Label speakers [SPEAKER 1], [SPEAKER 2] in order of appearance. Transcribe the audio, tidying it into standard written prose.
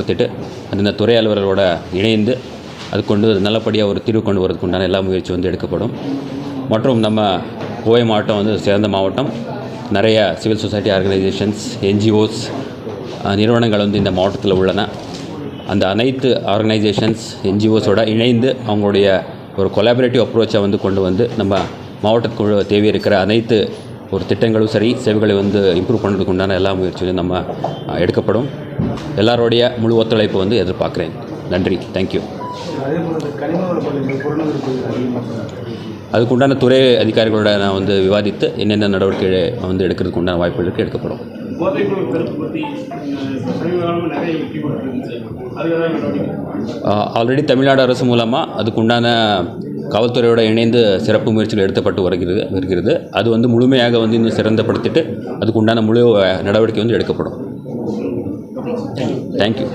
[SPEAKER 1] செயல்படுத்திட்டு அந்த துறை அலுவலரோட இணைந்து அது கொண்டு நல்லபடியாக ஒரு தீர்வு கொண்டு வரதுக்கு உண்டான எல்லா முயற்சி வந்து எடுக்கப்படும். மற்றும் நம்ம கோவை மாவட்டம் வந்து சிறந்த மாவட்டம். நிறைய சிவில் சொசைட்டி ஆர்கனைசேஷன்ஸ், என்ஜிஓஸ் நிறுவனங்கள் வந்து இந்த மாவட்டத்தில் உள்ளன. அந்த அனைத்து ஆர்கனைசேஷன்ஸ், என்ஜிஓஸோட இணைந்து அவங்களுடைய ஒரு கொலாபரேட்டிவ் அப்ரோச்சை வந்து கொண்டு வந்து நம்ம மாவட்டத்துக்கு தேவை இருக்கிற அனைத்து ஒரு திட்டங்களும் சரி, சேவைகளை வந்து இம்ப்ரூவ் பண்ணுறதுக்கு உண்டான எல்லா முயற்சியும் நம்ம எடுக்கப்படும். எல்லாருடைய முழு ஒத்துழைப்பு வந்து எதிர்பார்க்குறேன். நன்றி, தேங்க்யூ. அதுக்குண்டான துறை அதிகாரிகளோட நான் வந்து விவாதித்து என்னென்ன நடவடிக்கை வந்து எடுக்கிறதுக்கு உண்டான வாய்ப்புகளுக்கு எடுக்கப்படும். ஆல்ரெடி தமிழ்நாடு அரசு மூலமாக அதுக்குண்டான காவல்துறையோடு இணைந்து சிறப்பு முயற்சிகள் எடுக்கப்பட்டு வருகிறது. அது வந்து முழுமையாக வந்து இன்னும் சிறந்தப்படுத்திட்டு அதுக்குண்டான முழு நடவடிக்கை வந்து எடுக்கப்படும். தேங்க்யூ.